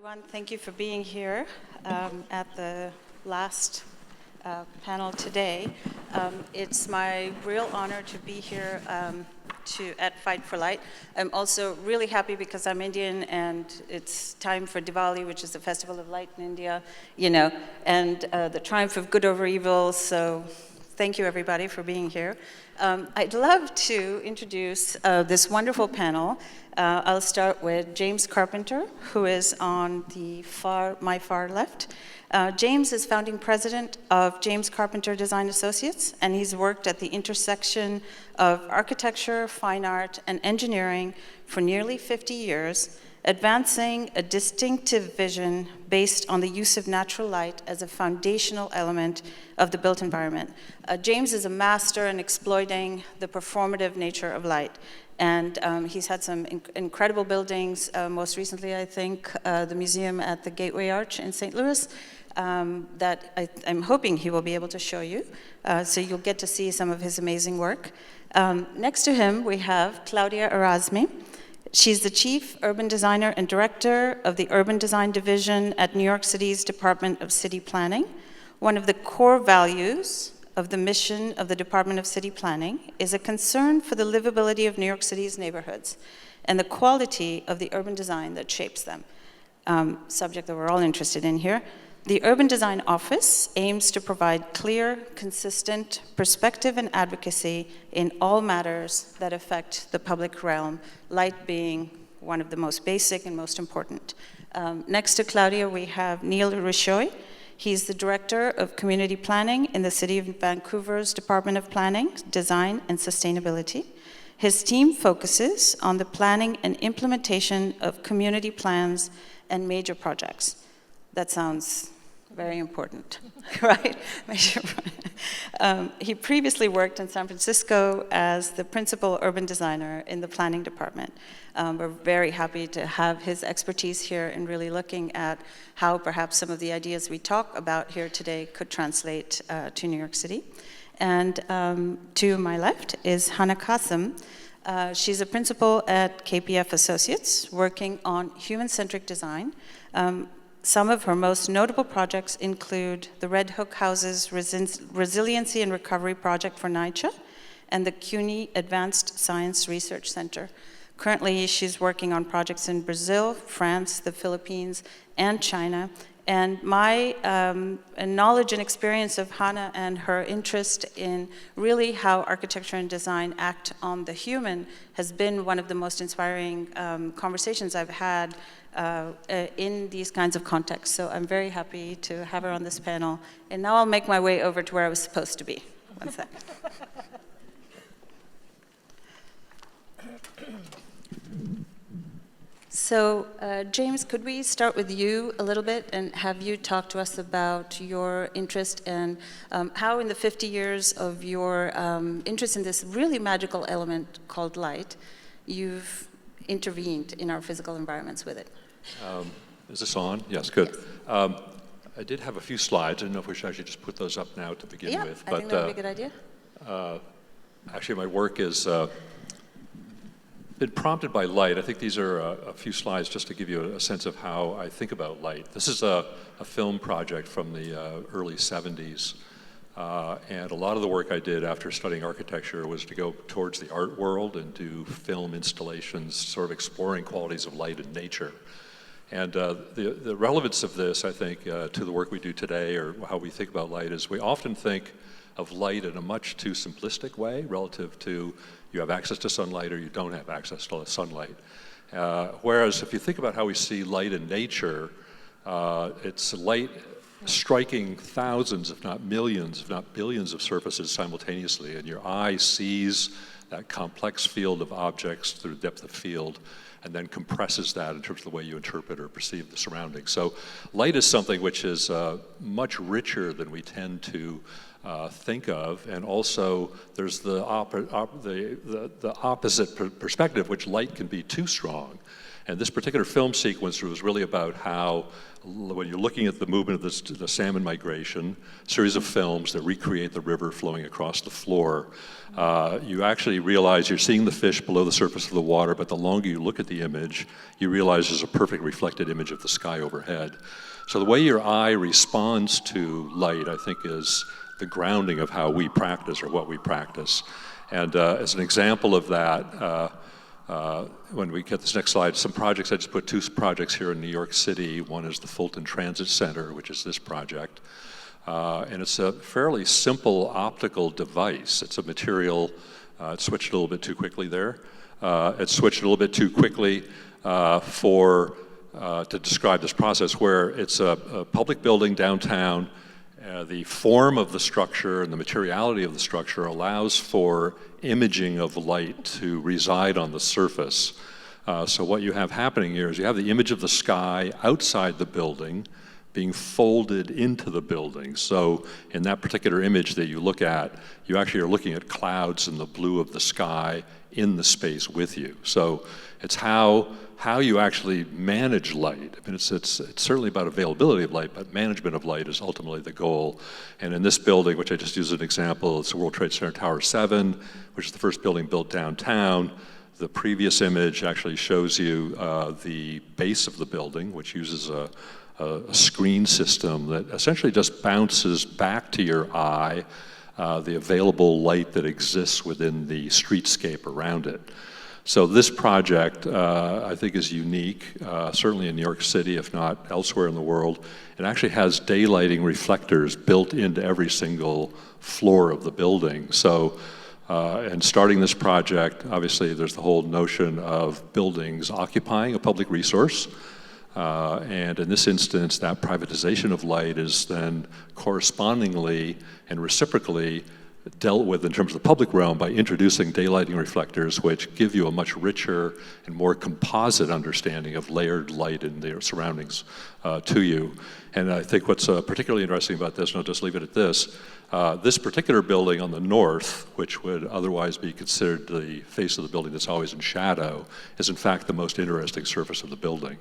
Everyone, thank you for being here at the last panel today. It's my real honor to be here at Fight for Light. I'm also really happy because I'm Indian and it's time for Diwali, which is the festival of light in India, and the triumph of good over evil. So thank you everybody for being here. I'd love to introduce this wonderful panel. I'll start with James Carpenter, who is on my far left. James is founding president of James Carpenter Design Associates, and he's worked at the intersection of architecture, fine art, and engineering for nearly 50 years, advancing a distinctive vision based on the use of natural light as a foundational element of the built environment. James is a master in exploiting the performative nature of light. And he's had some incredible buildings, most recently, I think, the museum at the Gateway Arch in St. Louis, that I'm hoping he will be able to show you. So you'll get to see some of his amazing work. Next to him, we have Claudia Herasme. She's the chief urban designer and director of the Urban Design Division at New York City's Department of City Planning. One of the core values of the mission of the Department of City Planning is a concern for the livability of New York City's neighborhoods and the quality of the urban design that shapes them. Subject that we're all interested in here. The Urban Design Office aims to provide clear, consistent perspective and advocacy in all matters that affect the public realm, light being one of the most basic and most important. Next to Claudia, we have Neil Hrushowy. He's the Director of Community Planning in the City of Vancouver's Department of Planning, Design, and Sustainability. His team focuses on the planning and implementation of community plans and major projects. That sounds very important, right? He previously worked in San Francisco as the principal urban designer in the planning department. We're very happy to have his expertise here in really looking at how perhaps some of the ideas we talk about here today could translate to New York City. And to my left is Hana Kassem. She's a principal at KPF Associates, working on human-centric design. Some of her most notable projects include the Red Hook Houses Resiliency and Recovery Project for NYCHA and the CUNY Advanced Science Research Center. Currently, she's working on projects in Brazil, France, the Philippines, and China. And my knowledge and experience of Hana and her interest in really how architecture and design act on the human has been one of the most inspiring conversations I've had in these kinds of contexts. So I'm very happy to have her on this panel. And now I'll make my way over to where I was supposed to be. One sec. So, James, could we start with you a little bit and have you talk to us about your interest and how in the 50 years of your interest in this really magical element called light, you've intervened in our physical environments with it? Is this on? Yes, good. I did have a few slides. I don't know if we should actually just put those up now to begin with. I think that would be a good idea. Actually, my work is been prompted by light. I think these are a few slides just to give you a sense of how I think about light. This is a film project from the early 70s. And a lot of the work I did after studying architecture was to go towards the art world and do film installations, sort of exploring qualities of light in nature. And the relevance of this, I think, to the work we do today or how we think about light is we often think of light in a much too simplistic way relative to you have access to sunlight or you don't have access to sunlight. Whereas if you think about how we see light in nature, it's light striking thousands, if not millions, if not billions of surfaces simultaneously, and your eye sees that complex field of objects through depth of field and then compresses that in terms of the way you interpret or perceive the surroundings. So light is something which is much richer than we tend to think of, and also there's the opposite perspective, which light can be too strong. And this particular film sequence was really about how, when you're looking at the movement of the salmon migration, a series of films that recreate the river flowing across the floor, you actually realize you're seeing the fish below the surface of the water, but the longer you look at the image, you realize there's a perfect reflected image of the sky overhead. So the way your eye responds to light, I think, is the grounding of how we practice or what we practice. And as an example of that, when we get this next slide, some projects, I just put 2 projects here in New York City. One is the Fulton Transit Center, which is this project. And it's a fairly simple optical device. It's a material, it switched a little bit too quickly there. It switched a little bit too quickly to describe this process, where it's a public building downtown. The form of the structure and the materiality of the structure allows for imaging of light to reside on the surface. So what you have happening here is you have the image of the sky outside the building being folded into the building. So in that particular image that you look at, you actually are looking at clouds in the blue of the sky in the space with you. So it's how you actually manage light. I mean, it's certainly about availability of light, but management of light is ultimately the goal. And in this building, which I just used as an example, it's the World Trade Center Tower 7, which is the first building built downtown. The previous image actually shows you the base of the building, which uses a screen system that essentially just bounces back to your eye the available light that exists within the streetscape around it. So this project, I think, is unique, certainly in New York City, if not elsewhere in the world. It actually has daylighting reflectors built into every single floor of the building. So, and starting this project, obviously there's the whole notion of buildings occupying a public resource. And in this instance, that privatization of light is then correspondingly and reciprocally dealt with in terms of the public realm by introducing daylighting reflectors, which give you a much richer and more composite understanding of layered light in their surroundings to you. And I think what's particularly interesting about this, and I'll just leave it at this, this particular building on the north, which would otherwise be considered the face of the building that's always in shadow, is in fact the most interesting surface of the building.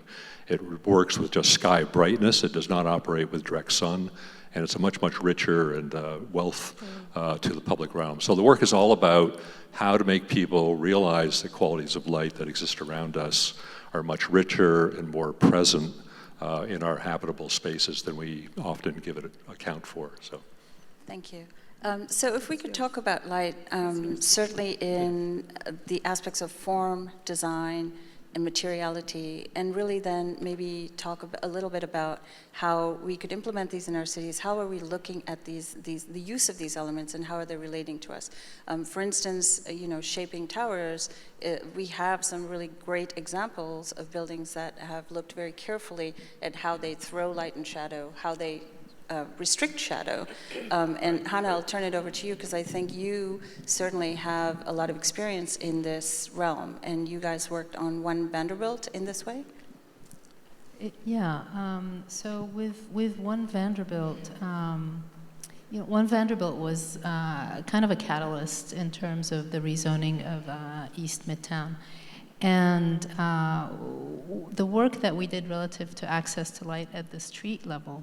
It works with just sky brightness. It does not operate with direct sun. And it's a much, much richer and wealth to the public realm. So the work is all about how to make people realize the qualities of light that exist around us are much richer and more present in our habitable spaces than we often give it account for. So, thank you. So if we could talk about light, certainly in the aspects of form, design, and materiality, and really then maybe talk a little bit about how we could implement these in our cities. How are we looking at the use of these elements, and how are they relating to us? For instance, shaping towers, we have some really great examples of buildings that have looked very carefully at how they throw light and shadow, how they restrict shadow. And Hana, I'll turn it over to you, because I think you certainly have a lot of experience in this realm, and you guys worked on One Vanderbilt in this way? So with One Vanderbilt, One Vanderbilt was kind of a catalyst in terms of the rezoning of East Midtown. And the work that we did relative to access to light at the street level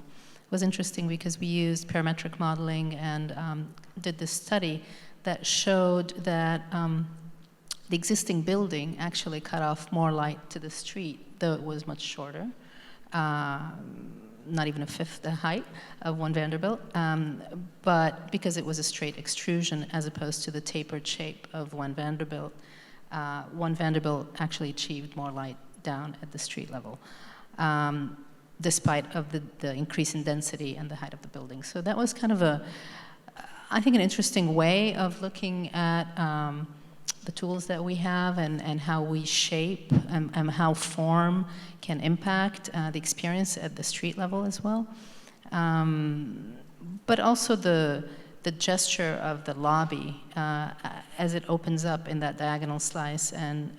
was interesting, because we used parametric modeling and did this study that showed that the existing building actually cut off more light to the street, though it was much shorter, not even a fifth the height of One Vanderbilt, but because it was a straight extrusion as opposed to the tapered shape of One Vanderbilt, One Vanderbilt actually achieved more light down at the street level. Despite of the increase in density and the height of the building. So that was kind of I think an interesting way of looking at the tools that we have and how we shape and how form can impact the experience at the street level as well. But also the gesture of the lobby as it opens up in that diagonal slice and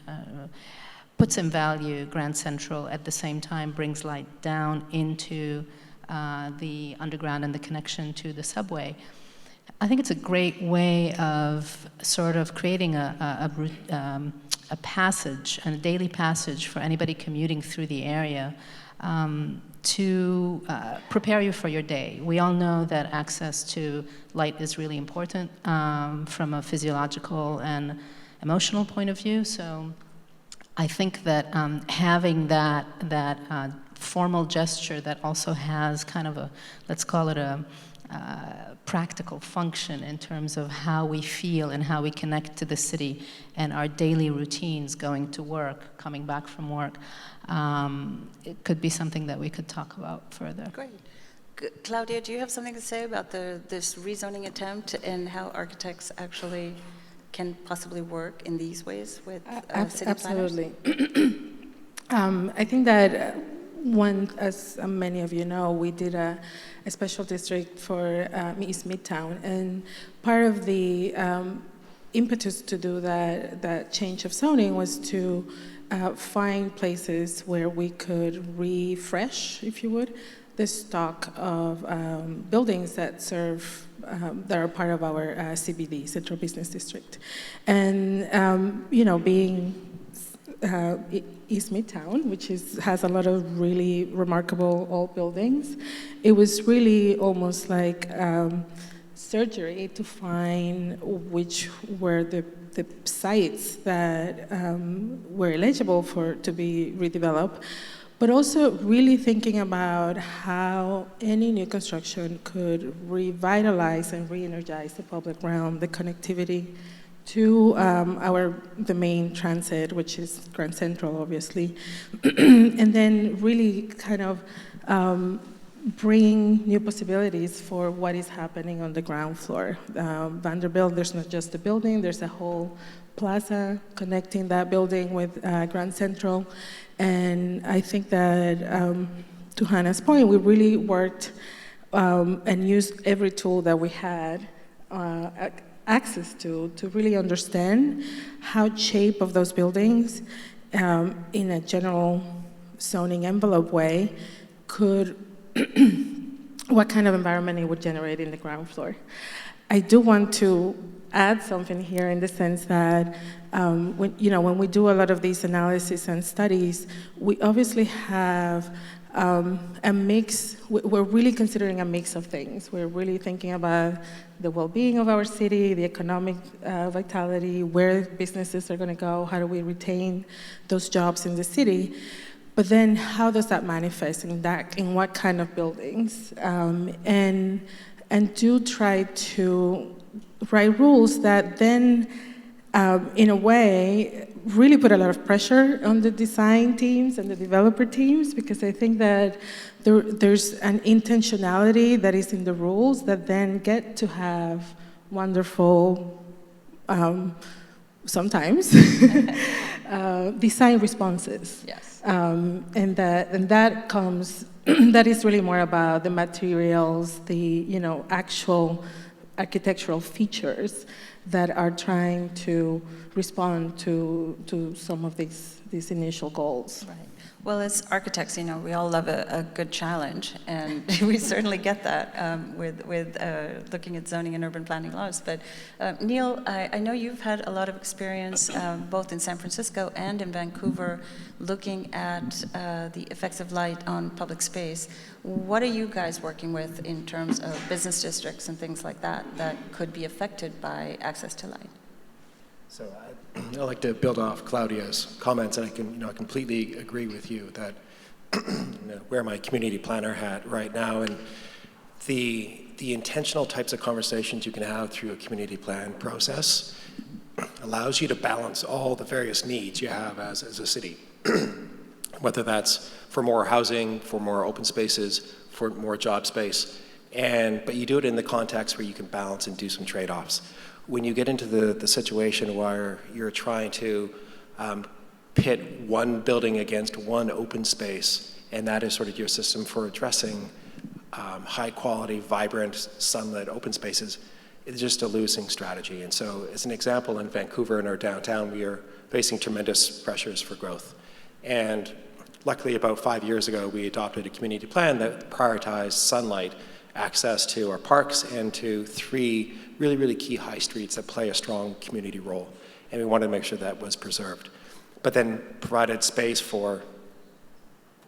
puts in value Grand Central, at the same time brings light down into the underground and the connection to the subway. I think it's a great way of sort of creating a a passage, and a daily passage for anybody commuting through the area to prepare you for your day. We all know that access to light is really important from a physiological and emotional point of view. So I think that having that formal gesture that also has kind of a, let's call it a practical function in terms of how we feel and how we connect to the city and our daily routines, going to work, coming back from work. It could be something that we could talk about further. Great. Claudia, do you have something to say about this rezoning attempt and how architects actually can possibly work in these ways with city planners? Absolutely. I think that as many of you know, we did a special district for East Midtown, and part of the impetus to do that change of zoning was to find places where we could refresh, if you would, the stock of buildings that serve, that are part of our CBD, Central Business District. And, being East Midtown, which has a lot of really remarkable old buildings, it was really almost like surgery to find which were the sites that were eligible to be redeveloped, but also really thinking about how any new construction could revitalize and re-energize the public realm, the connectivity to the main transit, which is Grand Central, obviously, and then really kind of bring new possibilities for what is happening on the ground floor. Vanderbilt, there's not just a building, there's a whole plaza connecting that building with Grand Central. And I think that, to Hana's point, we really worked and used every tool that we had access to really understand how shape of those buildings in a general zoning envelope way could, what kind of environment it would generate in the ground floor. I do want to add something here in the sense that when we do a lot of these analysis and studies, we obviously have a mix. We're really considering a mix of things. We're really thinking about the well-being of our city, the economic vitality, where businesses are going to go, how do we retain those jobs in the city. But then how does that manifest in what kind of buildings? And do try to write rules that then, in a way, really put a lot of pressure on the design teams and the developer teams, because I think that there's an intentionality that is in the rules that then get to have wonderful, sometimes, design responses. Yes. And that comes, that is really more about the materials, the actual architectural features that are trying to respond to some of these initial goals. Right. Well, as architects, we all love a good challenge, and we certainly get that with looking at zoning and urban planning laws. But Neil, I know you've had a lot of experience both in San Francisco and in Vancouver looking at the effects of light on public space. What are you guys working with in terms of business districts and things like that could be affected by access to light? So I'd like to build off Claudia's comments, and I completely agree with you that wear my community planner hat right now, and the intentional types of conversations you can have through a community plan process allows you to balance all the various needs you have as a city, whether that's for more housing, for more open spaces, for more job space, but you do it in the context where you can balance and do some trade-offs. When you get into the situation where you're trying to pit one building against one open space, and that is sort of your system for addressing high quality, vibrant, sunlit open spaces, it's just a losing strategy. And so as an example, in Vancouver, in our downtown, we are facing tremendous pressures for growth. And luckily, about 5 years ago, we adopted a community plan that prioritized sunlight, access to our parks, and to 3 really, really key high streets that play a strong community role. And we wanted to make sure that was preserved. but then provided space for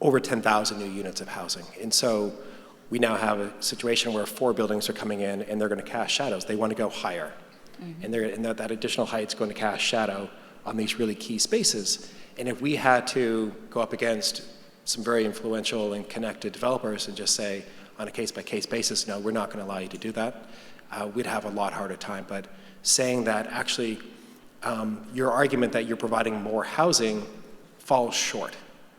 over 10,000 new units of housing. And so we now have a situation where 4 buildings are coming in and they're going to cast shadows. They want to go higher. And that additional height is going to cast shadow on these really key spaces. And if we had to go up against some very influential and connected developers and just say, on a case-by-case basis, no, we're not going to allow you to do that, we'd have a lot harder time. But saying that actually your argument that you're providing more housing falls short,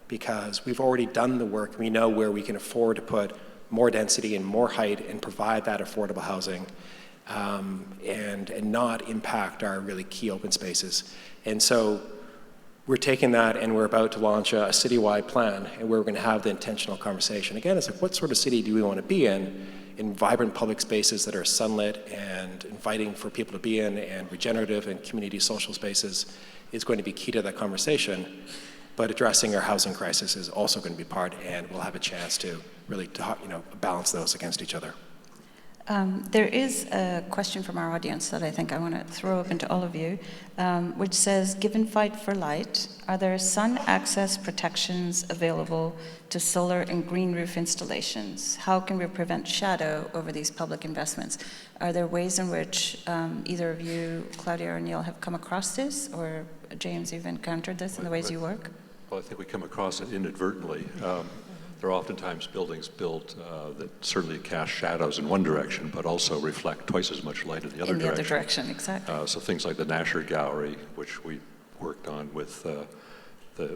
because we've already done the work. We know where we can afford to put more density and more height and provide that affordable housing and not impact our really key open spaces. And so we're taking that and we're about to launch a citywide plan, and we're going to have the intentional conversation. Again, it's like, what sort of city do we want to be in vibrant public spaces that are sunlit and inviting for people to be in, and regenerative and community social spaces is going to be key to that conversation. But addressing our housing crisis is also going to be part, and we'll have a chance to really balance those against each other. There is a question from our audience that I think I want to throw open to all of you, which says, given Fight for Light, are there sun access protections available to solar and green roof installations? How can we prevent shadow over these public investments? Are there ways in which either of you, Claudia or Neil, have come across this, or James, you've encountered this in the ways you work? Well, I think we come across it inadvertently. There are oftentimes buildings built that certainly cast shadows in one direction, but also reflect twice as much light in the other direction. In the other direction, exactly. So things like the Nasher Gallery, which we worked on with the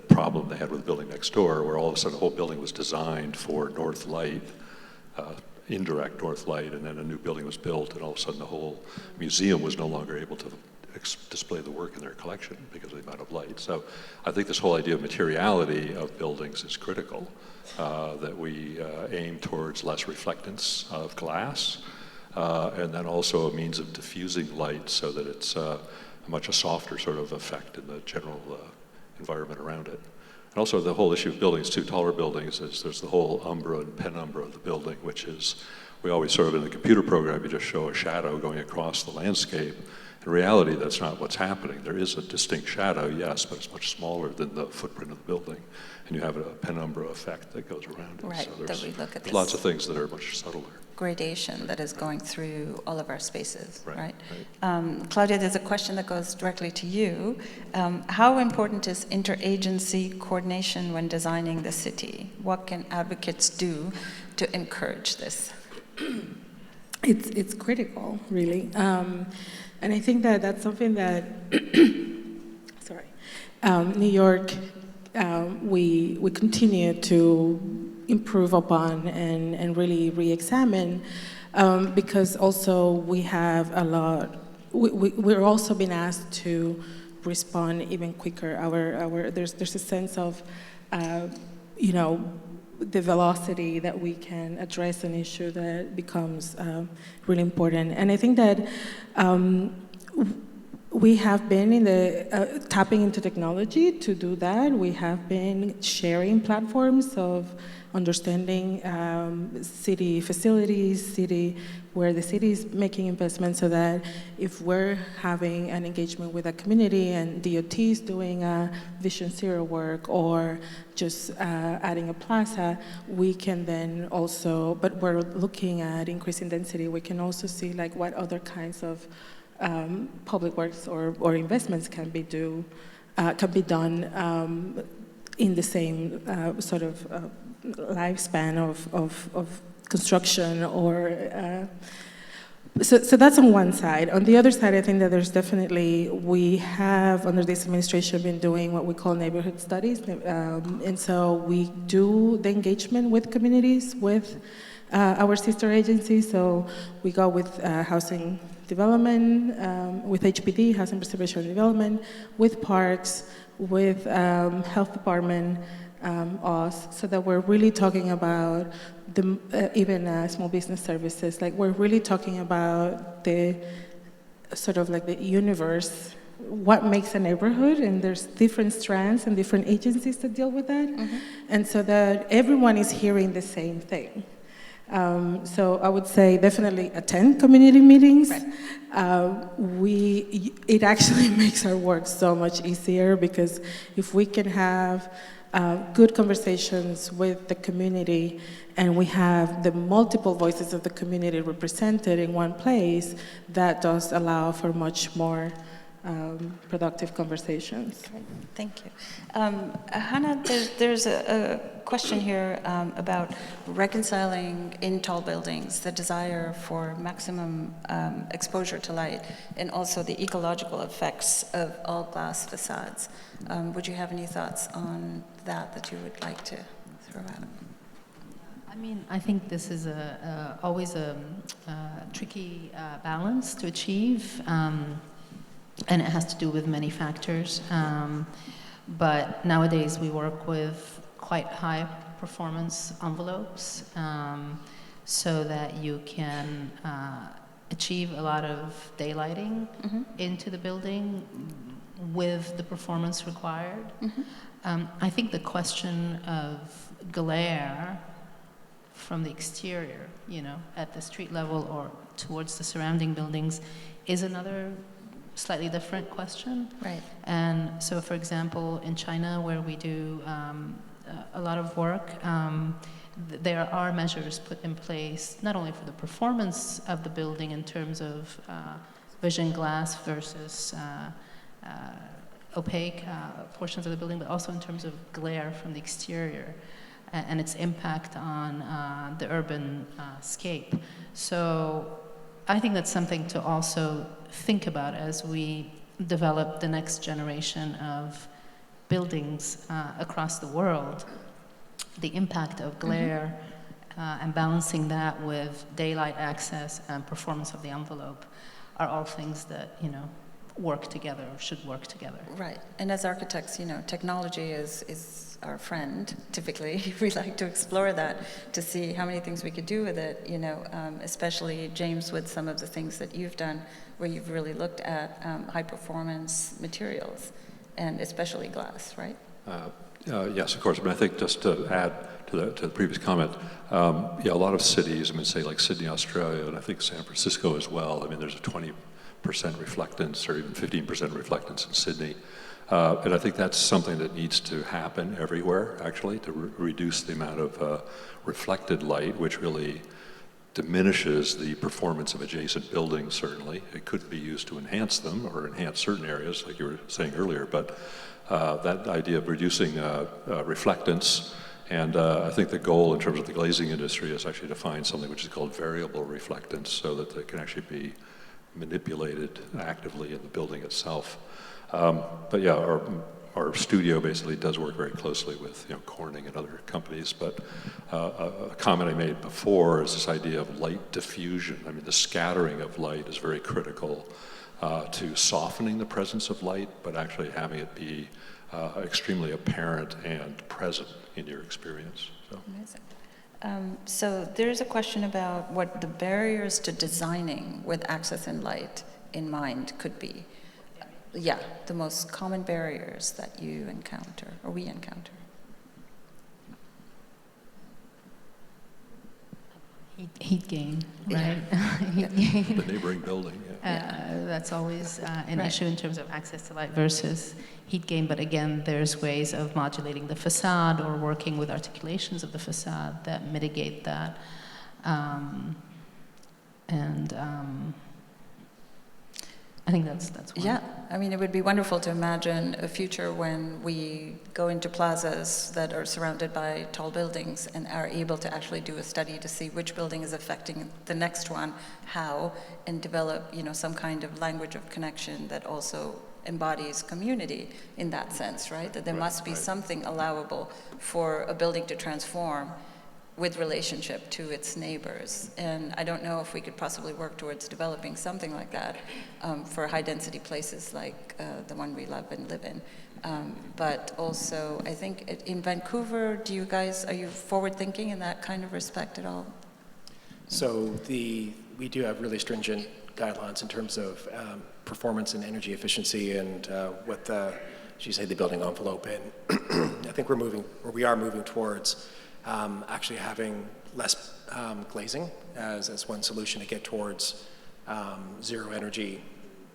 problem they had with the building next door, where all of a sudden the whole building was designed for north light, indirect north light, and then a new building was built, and all of a sudden the whole museum was no longer able to display the work in their collection because of the amount of light. So I think this whole idea of materiality of buildings is critical, that we aim towards less reflectance of glass, and then also a means of diffusing light so that it's a softer sort of effect in the general environment around it. And also the whole issue of buildings too, taller buildings, is there's the whole umbra and penumbra of the building, which is, we always sort of in the computer program, you just show a shadow going across the landscape. In reality, that's not what's happening. There is a distinct shadow, yes, but it's much smaller than the footprint of the building. And you have a penumbra effect that goes around it. Right, so that we look at this lots of things that are much subtler. Gradation that is going through all of our spaces, right? Right. Claudia, there's a question that goes directly to you. How important is interagency coordination when designing the city? What can advocates do to encourage this? It's critical, really. And I think that that's something that, New York, we continue to improve upon and really re-examine, because also we have a lot, we're also being asked to respond even quicker. There's a sense of, the velocity that we can address an issue that becomes really important. And I think that we have been in the tapping into technology to do that. We have been sharing platforms of understanding city facilities, where the city is making investments, so that if we're having an engagement with a community and DOT is doing a Vision Zero work or just adding a plaza, we can then also, but we're looking at increasing density, we can also see like what other kinds of public works or investments can be done in the same sort of lifespan of construction, or so that's on one side. On the other side, I think that there's definitely, we have under this administration been doing what we call neighborhood studies, and so we do the engagement with communities, with our sister agencies. So we go with housing development, with HPD, Housing Preservation and Development, with parks, with health department, us, so that we're really talking about even small business services. Like, we're really talking about the sort of like the universe, what makes a neighborhood, and there's different strands and different agencies that deal with that, and so that everyone is hearing the same thing. So I would say definitely attend community meetings. Right. It actually makes our work so much easier, because if we can have good conversations with the community, and we have the multiple voices of the community represented in one place, that does allow for much more productive conversations. Great. Thank you. Hana, there's a question here about reconciling in tall buildings the desire for maximum exposure to light and also the ecological effects of all glass facades. Would you have any thoughts on that you would like to throw out? I mean, I think this is always a tricky balance to achieve. And it has to do with many factors. But nowadays we work with quite high performance envelopes so that you can achieve a lot of daylighting into the building with the performance required. I think the question of glare from the exterior, at the street level or towards the surrounding buildings is another slightly different question. Right. And so, for example, in China, where we do a lot of work, there are measures put in place not only for the performance of the building in terms of vision glass versus opaque portions of the building, but also in terms of glare from the exterior and its impact on the urban scape. So I think that's something to also think about as we develop the next generation of buildings across the world. The impact of glare and balancing that with daylight access and performance of the envelope are all things that, work together or should work together. Right. And as architects, technology is our friend. Typically, we like to explore that to see how many things we could do with it, especially, James, with some of the things that you've done where you've really looked at high performance materials and especially glass, right? Yes, of course. I think just to add to the previous comment, a lot of cities, say like Sydney, Australia, and I think San Francisco as well. There's a 20% reflectance or even 15% reflectance in Sydney. And I think that's something that needs to happen everywhere, actually, to reduce the amount of reflected light, which really diminishes the performance of adjacent buildings, certainly. It could be used to enhance them or enhance certain areas, like you were saying earlier, but that idea of reducing reflectance, and I think the goal in terms of the glazing industry is actually to find something which is called variable reflectance, so that it can actually be manipulated actively in the building itself. But yeah, our studio basically does work very closely with Corning and other companies. But a comment I made before is this idea of light diffusion. The scattering of light is very critical to softening the presence of light, but actually having it be extremely apparent and present in your experience. So. Amazing. So there's a question about what the barriers to designing with access and light in mind could be. Yeah, the most common barriers that you encounter, or we encounter. Heat gain, right? Heat gain. The neighboring building, That's always an issue in terms of access to light versus heat gain. But again, there's ways of modulating the facade or working with articulations of the facade that mitigate that. I think that's one. Yeah, it would be wonderful to imagine a future when we go into plazas that are surrounded by tall buildings and are able to actually do a study to see which building is affecting the next one, how, and develop, some kind of language of connection that also embodies community in that sense, right? That there must be something allowable for a building to transform with relationship to its neighbors. And I don't know if we could possibly work towards developing something like that for high-density places like the one we love and live in. But also, I think in Vancouver, are you forward-thinking in that kind of respect at all? So we do have really stringent guidelines in terms of performance and energy efficiency and what the building envelope in. I think we are moving towards actually having less glazing as one solution to get towards zero energy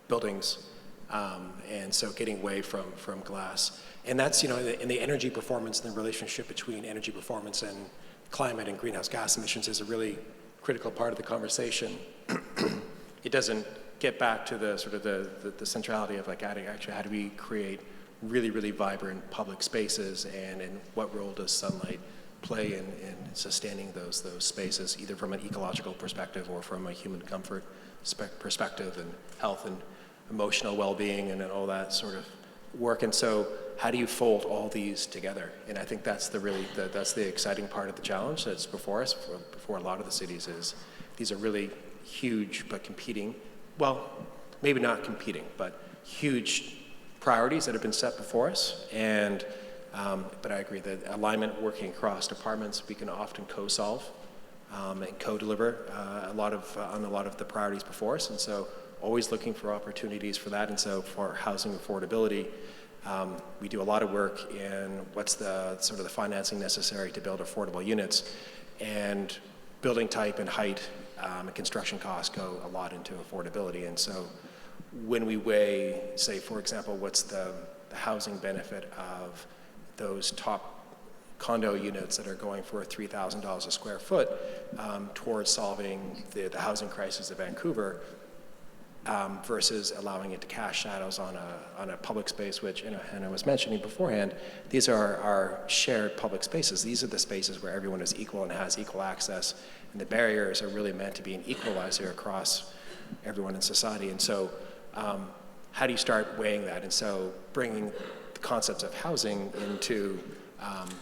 buildings, and so getting away from glass. And that's, in the energy performance and the relationship between energy performance and climate and greenhouse gas emissions is a really critical part of the conversation. It doesn't get back to the sort of the centrality of like how do we create really, really vibrant public spaces, and what role does sunlight play in sustaining those spaces, either from an ecological perspective or from a human comfort perspective, and health and emotional well-being and all that sort of work. And so how do you fold all these together? And I think that's that's the exciting part of the challenge that's before us, before a lot of the cities, is these are really huge but competing, well, maybe not competing, but huge priorities that have been set before us. And but I agree that alignment, working across departments, we can often co-solve and co-deliver on a lot of the priorities before us. And so always looking for opportunities for that. And so for housing affordability, we do a lot of work in what's the sort of the financing necessary to build affordable units, and building type and height and construction costs go a lot into affordability. And so when we weigh, say, for example, what's the housing benefit of those top condo units that are going for $3,000 a square foot towards solving the housing crisis of Vancouver, versus allowing it to cast shadows on a public space, which Hana was mentioning beforehand. These are our shared public spaces. These are the spaces where everyone is equal and has equal access, and the barriers are really meant to be an equalizer across everyone in society. And so how do you start weighing that? And so bringing the concepts of housing into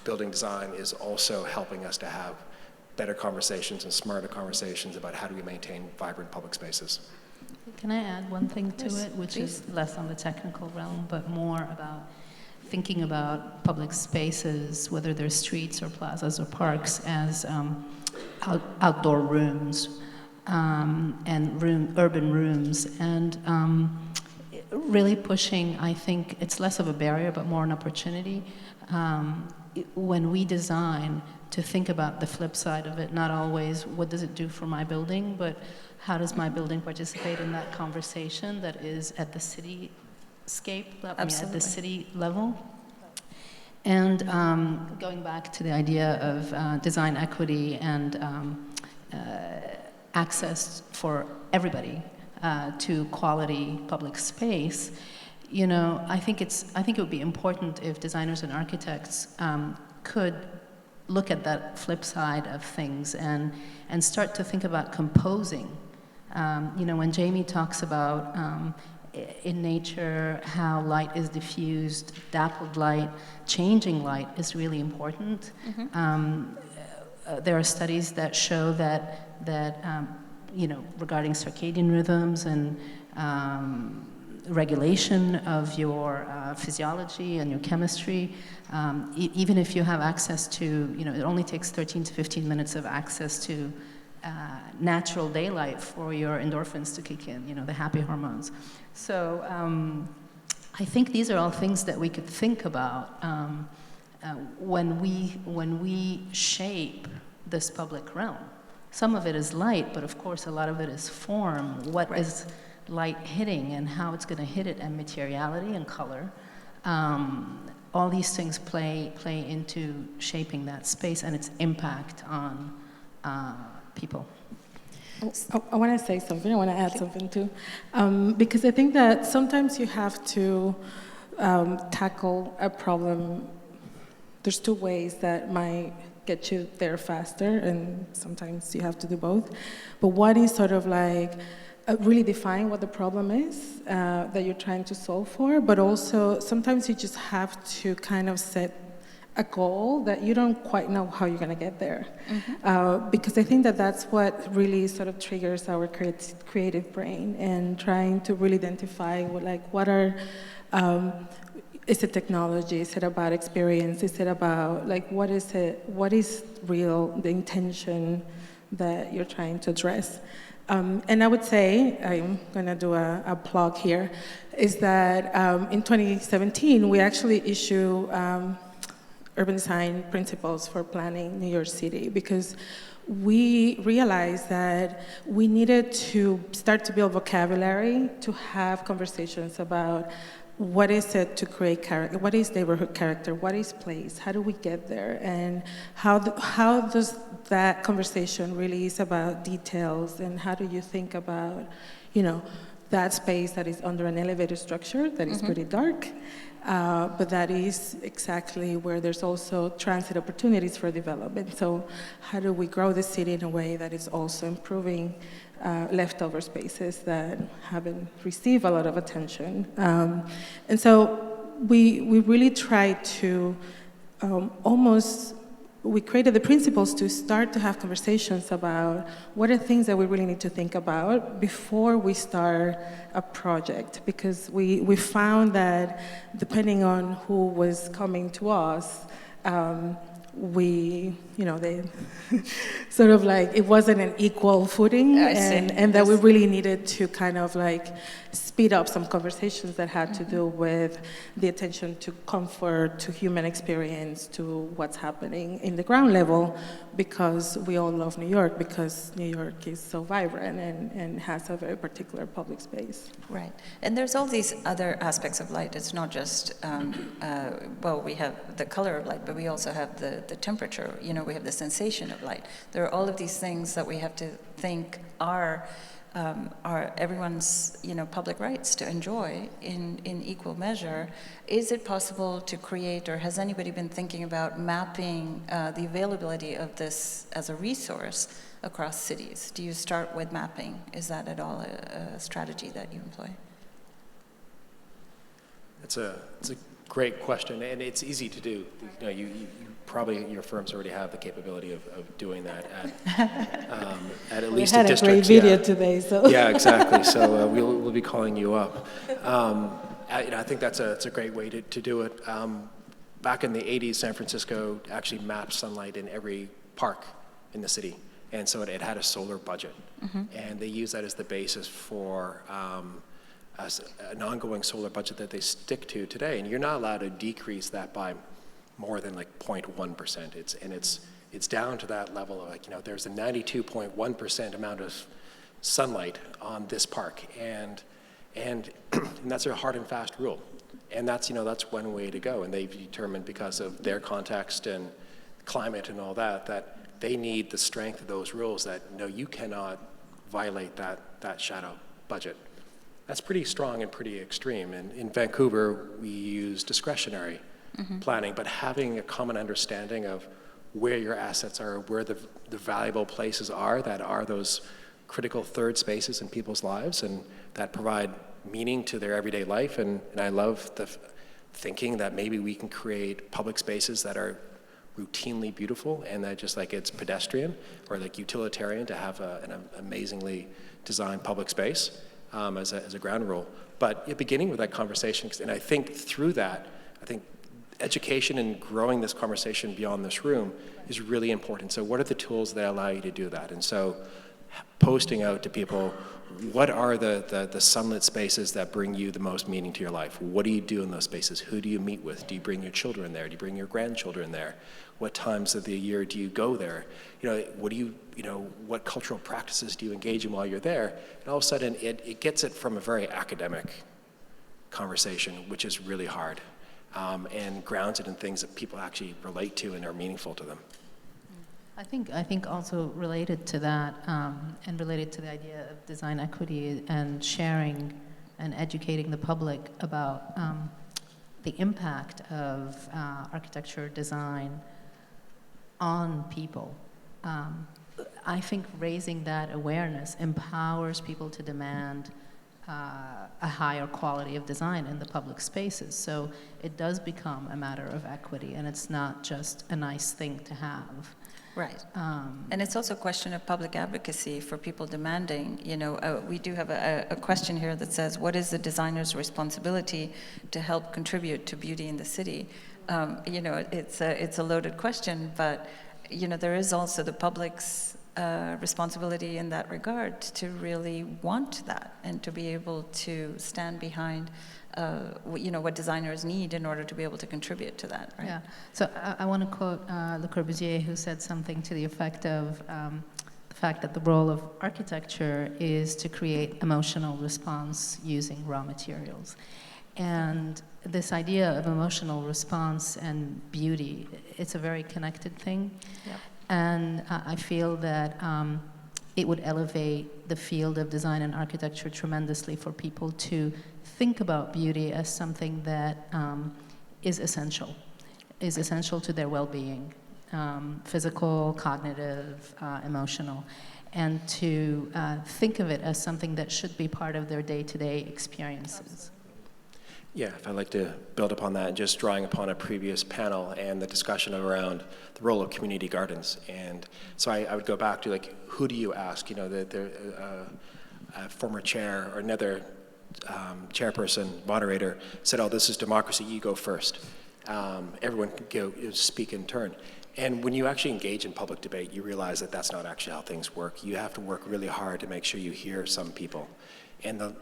building design is also helping us to have better conversations and smarter conversations about how do we maintain vibrant public spaces. Can I add one thing to it, which is less on the technical realm, but more about thinking about public spaces, whether they're streets or plazas or parks, as outdoor rooms and urban rooms, and really pushing, I think, it's less of a barrier, but more an opportunity. When we design, to think about the flip side of it, not always what does it do for my building, but how does my building participate in that conversation that is at the cityscape, at the city level? And going back to the idea of design equity and access for everybody to quality public space, I think it would be important if designers and architects could look at that flip side of things and start to think about composing. When Jamie talks about in nature how light is diffused, dappled light, changing light is really important. Mm-hmm. There are studies that show that regarding circadian rhythms and regulation of your physiology and your chemistry, even if you have access to, it only takes 13 to 15 minutes of access to natural daylight for your endorphins to kick in, the happy hormones. So I think these are all things that we could think about when we shape this public realm. Some of it is light, but of course a lot of it is form. What right. is light hitting and how it's going to hit it, and materiality and color. All these things play into shaping that space and its impact on people. I want to say something. I want to add something too, because I think that sometimes you have to tackle a problem. There's two ways that might get you there faster, and sometimes you have to do both. But one is sort of like really define what the problem is that you're trying to solve for, but also sometimes you just have to kind of set a goal that you don't quite know how you're going to get there. Mm-hmm. Because I think that that's what really sort of triggers our creative brain, and trying to really identify what are, is it technology, is it about experience, is it about what is real, the intention that you're trying to address. And I would say, I'm going to do a plug here, is that in 2017, we actually issue urban design principles for planning New York City, because we realized that we needed to start to build vocabulary to have conversations about what is it to create character, what is neighborhood character, what is place, how do we get there, and how does that conversation really is about details, and how do you think about, that space that is under an elevated structure that is pretty dark, but that is exactly where there's also transit opportunities for development. So how do we grow the city in a way that is also improving leftover spaces that haven't received a lot of attention? And so we really tried to we created the principles to start to have conversations about what are things that we really need to think about before we start a project, because we found that depending on who was coming to us, they sort of like, it wasn't an equal footing, and that we really needed to kind of like speed up some conversations that had to do with the attention to comfort, to human experience, to what's happening in the ground level, because we all love New York, because New York is so vibrant and has a very particular public space. Right, and there's all these other aspects of light. It's not just, we have the color of light, but we also have the temperature, we have the sensation of light. There are all of these things that we have to think are everyone's public rights to enjoy in equal measure. Is it possible to create, or has anybody been thinking about mapping the availability of this as a resource across cities? Do you start with mapping? Is that at all a strategy that you employ? It's a great question, and it's easy to do. You probably, your firms already have the capability of doing that at least a district. We had a great video today, so. Yeah, exactly. So we'll be calling you up. I think that's a great way to do it. Back in the 80s, San Francisco actually mapped sunlight in every park in the city, and so it had a solar budget, and they use that as the basis for an ongoing solar budget that they stick to today. And you're not allowed to decrease that by more than like 0.1%. It's down to that level of there's a 92.1% amount of sunlight on this park, and that's a hard and fast rule, and that's one way to go. And they've determined, because of their context and climate and all that they need the strength of those rules that you cannot violate that shadow budget. That's pretty strong and pretty extreme. And in Vancouver, we use discretionary planning, but having a common understanding of where your assets are, where the valuable places are that are those critical third spaces in people's lives and that provide meaning to their everyday life. And I love the thinking that maybe we can create public spaces that are routinely beautiful, and that just like it's pedestrian or like utilitarian to have an amazingly designed public space as a ground rule. But beginning with that conversation, and I think through that, education and growing this conversation beyond this room is really important. So what are the tools that allow you to do that? And so posting out to people, what are the sunlit spaces that bring you the most meaning to your life? What do you do in those spaces? Who do you meet with? Do you bring your children there? Do you bring your grandchildren there? What times of the year do you go there? What cultural practices do you engage in while you're there? And all of a sudden, it gets it from a very academic conversation, which is really hard, and grounds it in things that people actually relate to and are meaningful to them. I think also related to that, and related to the idea of design equity and sharing and educating the public about the impact of architecture design on people. I think raising that awareness empowers people to demand a higher quality of design in the public spaces. So it does become a matter of equity, and it's not just a nice thing to have. Right. And it's also a question of public advocacy for people demanding, we do have a question here that says, what is the designer's responsibility to help contribute to beauty in the city? It's a loaded question, but, there is also the public's responsibility in that regard to really want that and to be able to stand behind what designers need in order to be able to contribute to that, right? Yeah. So I want to quote Le Corbusier, who said something to the effect of the fact that the role of architecture is to create emotional response using raw materials. And this idea of emotional response and beauty, it's a very connected thing. Yep. And I feel that it would elevate the field of design and architecture tremendously for people to think about beauty as something that is essential to their well-being, physical, cognitive, emotional, and to think of it as something that should be part of their day-to-day experiences. Yeah, if I'd like to build upon that, just drawing upon a previous panel and the discussion around the role of community gardens. And so I would go back to, like, who do you ask? You know, a former chair or another chairperson, moderator, said, oh, this is democracy, you go first. Everyone can go speak in turn. And when you actually engage in public debate, you realize that that's not actually how things work. You have to work really hard to make sure you hear some people. And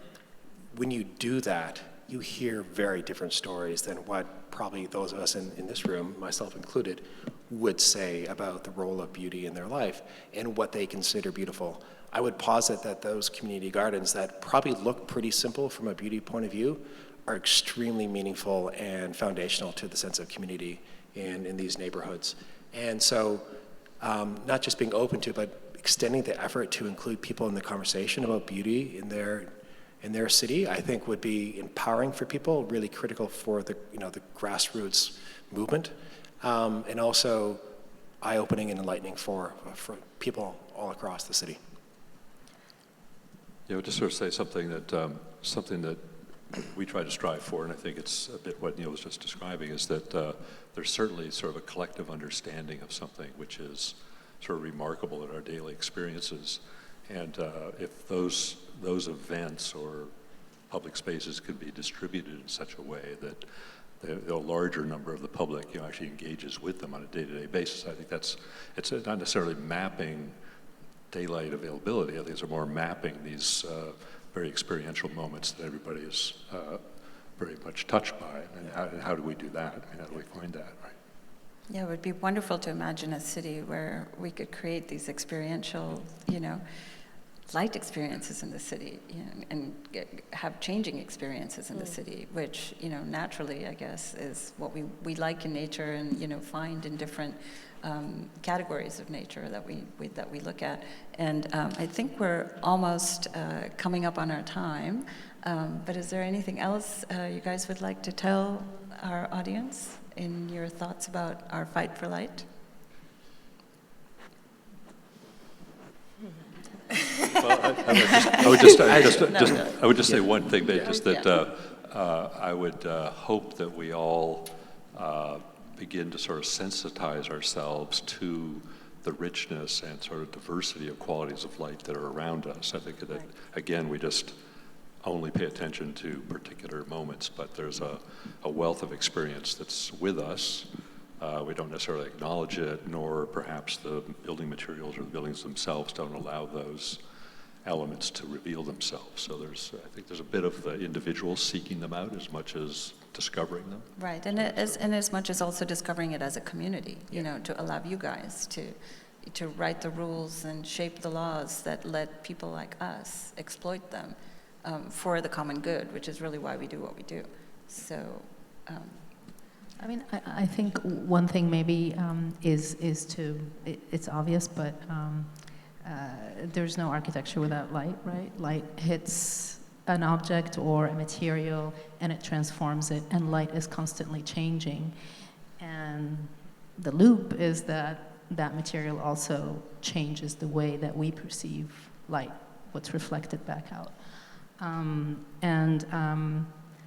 when you do that, you hear very different stories than what probably those of us in this room, myself included, would say about the role of beauty in their life and what they consider beautiful. I would posit that those community gardens that probably look pretty simple from a beauty point of view are extremely meaningful and foundational to the sense of community in these neighborhoods. And so not just being open to, but extending the effort to include people in the conversation about beauty in their city, I think would be empowering for people, really critical for the grassroots movement, and also eye-opening and enlightening for people all across the city. Yeah, I would just sort of say something that we try to strive for, and I think it's a bit what Neil was just describing, is that there's certainly sort of a collective understanding of something which is sort of remarkable in our daily experiences. And if those events or public spaces could be distributed in such a way that the larger number of the public actually engages with them on a day-to-day basis, I think it's not necessarily mapping daylight availability. I think it's more mapping these very experiential moments that everybody is very much touched by. And how do we do that? I mean, how do we find that, right? Yeah, it would be wonderful to imagine a city where we could create these experiential, light experiences in the city, and have changing experiences in the city, which, naturally, I guess, is what we like in nature and, find in different categories of nature that we look at. And I think we're almost coming up on our time, but is there anything else you guys would like to tell our audience in your thoughts about our fight for light? Well, I would just say one thing, that I would hope that we all begin to sort of sensitize ourselves to the richness and sort of diversity of qualities of light that are around us. I think that, again, we just only pay attention to particular moments, but there's a wealth of experience that's with us. We don't necessarily acknowledge it, nor perhaps the building materials or the buildings themselves don't allow those elements to reveal themselves. So I think there's a bit of the individual seeking them out as much as discovering them. Right, and as much as also discovering it as a community, to allow you guys to write the rules and shape the laws that let people like us exploit them for the common good, which is really why we do what we do. So. I mean, I think one thing maybe is it's obvious, but there's no architecture without light, right? Light hits an object or a material and it transforms it, and light is constantly changing. And the loop is that material also changes the way that we perceive light, what's reflected back out.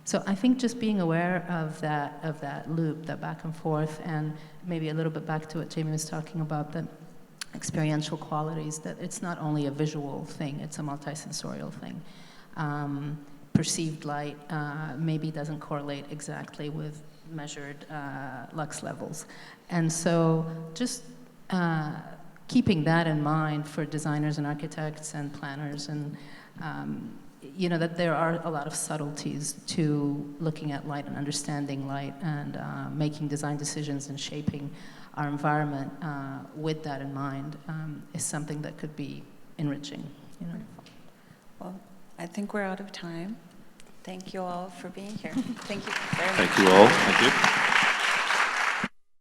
So I think just being aware of that loop, that back and forth, and maybe a little bit back to what Jamie was talking about, the experiential qualities, that it's not only a visual thing, it's a multisensorial thing. Perceived light maybe doesn't correlate exactly with measured lux levels. And so just keeping that in mind for designers and architects and planners, and that there are a lot of subtleties to looking at light and understanding light, and making design decisions and shaping our environment with that in mind is something that could be enriching. Well, I think we're out of time. Thank you all for being here. Thank you very much. Thank you all. Thank you.